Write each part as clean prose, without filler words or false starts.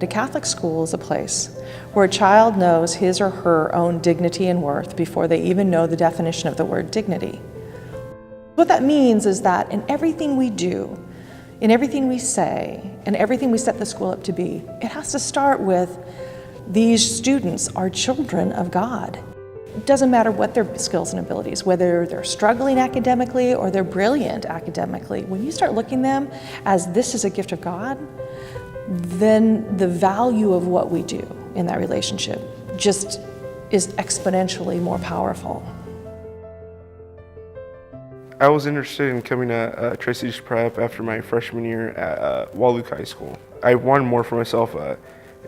A Catholic school is a place where a child knows his or her own dignity and worth before they even know the definition of the word dignity. What that means is that in everything we do, in everything we say, and everything we set the school up to be, it has to start with these students are children of God. It doesn't matter what their skills and abilities, whether they're struggling academically or they're brilliant academically. When you start looking at them as this is a gift of God, then the value of what we do in that relationship just is exponentially more powerful. I was interested in coming to Tri-Cities Prep after my freshman year at Wahluke High School. I wanted more for myself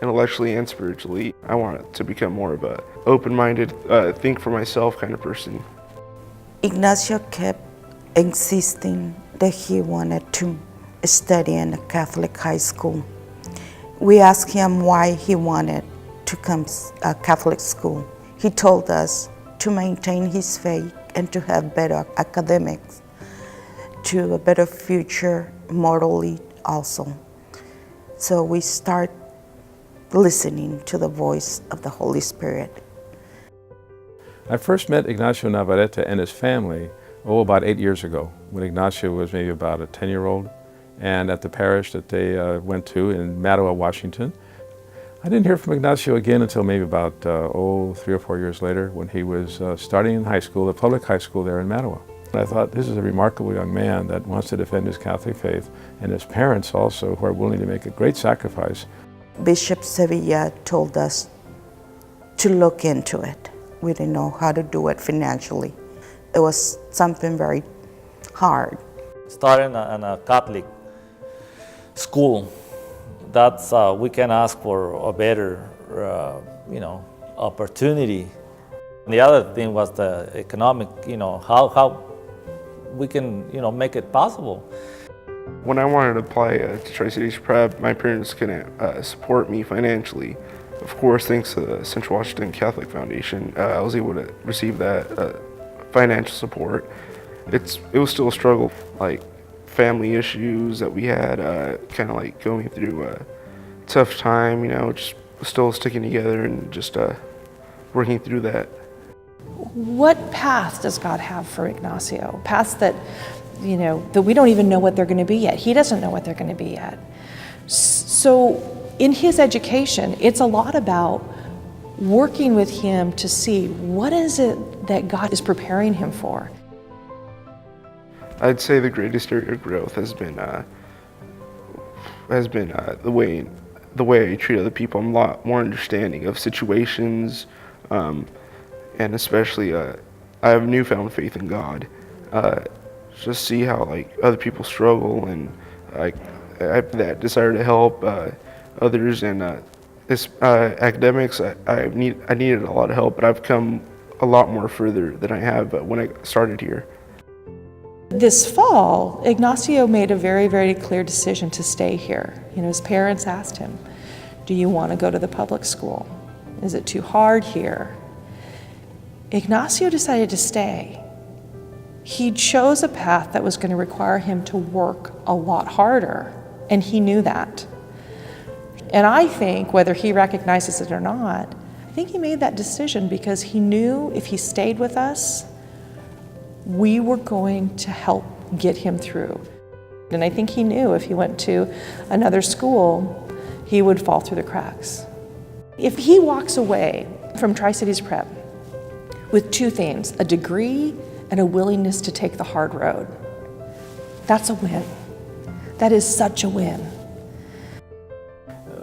intellectually and spiritually. I wanted to become more of a open-minded, think for myself kind of person. Ignacio kept insisting that he wanted to study in a Catholic high school. We asked him why he wanted to come to Catholic school. He told us to maintain his faith and to have better academics, to a better future morally also. So we start listening to the voice of the Holy Spirit. I first met Ignacio Navarrete and his family, about 8 years ago, when Ignacio was maybe about a 10-year-old, and at the parish that they went to in Mattawa, Washington. I didn't hear from Ignacio again until maybe about 3 or 4 years later when he was starting in high school, the public high school there in Mattawa. And I thought, this is a remarkable young man that wants to defend his Catholic faith, and his parents also, who are willing to make a great sacrifice. Bishop Sevilla told us to look into it. We didn't know how to do it financially. It was something very hard. Starting in a Catholic school, that's we can ask for a better, opportunity. And the other thing was the economic, how we can, make it possible. When I wanted to apply to Tri-Cities Prep, my parents couldn't support me financially. Of course, thanks to the Central Washington Catholic Foundation, I was able to receive that financial support. It was still a struggle, like family issues that we had, kind of like going through a tough time, just still sticking together and just working through that. What path does God have for Ignacio? Paths that, that we don't even know what they're going to be yet. He doesn't know what they're going to be yet. So in his education, it's a lot about working with him to see what is it that God is preparing him for. I'd say the greatest area of growth has been the way I treat other people. I'm a lot more understanding of situations, and especially I have newfound faith in God. Just see how other people struggle, and I have that desire to help others. And this academics, I needed a lot of help, but I've come a lot more further than I have when I started here. This fall, Ignacio made a very, very clear decision to stay here. His parents asked him, do you want to go to the public school? Is it too hard here? Ignacio decided to stay. He chose a path that was going to require him to work a lot harder, and he knew that. And I think, whether he recognizes it or not, I think he made that decision because he knew if he stayed with us, we were going to help get him through. And I think he knew if he went to another school, he would fall through the cracks. If he walks away from Tri-Cities Prep with two things, a degree and a willingness to take the hard road, that's a win. That is such a win.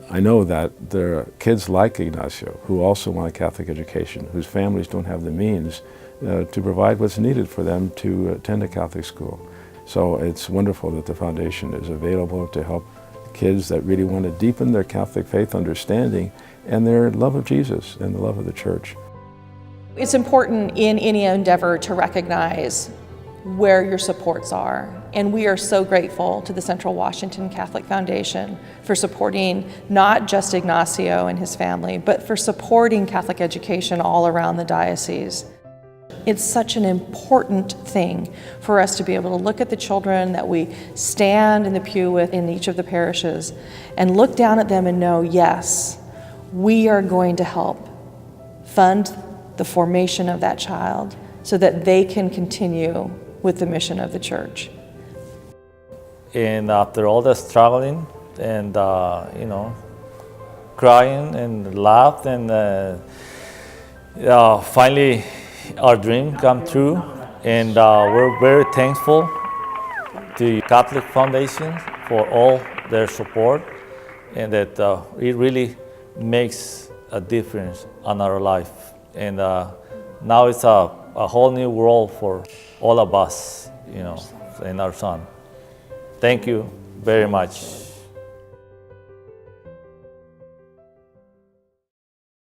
I know that there are kids like Ignacio who also want a Catholic education, whose families don't have the means to provide what's needed for them to attend a Catholic school. So it's wonderful that the foundation is available to help kids that really want to deepen their Catholic faith understanding and their love of Jesus and the love of the Church. It's important in any endeavor to recognize where your supports are. And we are so grateful to the Central Washington Catholic Foundation for supporting not just Ignacio and his family, but for supporting Catholic education all around the diocese. It's such an important thing for us to be able to look at the children that we stand in the pew with in each of the parishes and look down at them and know, yes, we are going to help fund the formation of that child so that they can continue with the mission of the church. And after all the struggling and, crying and laughed, and finally our dream come true. And we're very thankful to Catholic Foundation for all their support, and that it really makes a difference on our life. And now it's a whole new world for all of us, and our son. Thank you very much.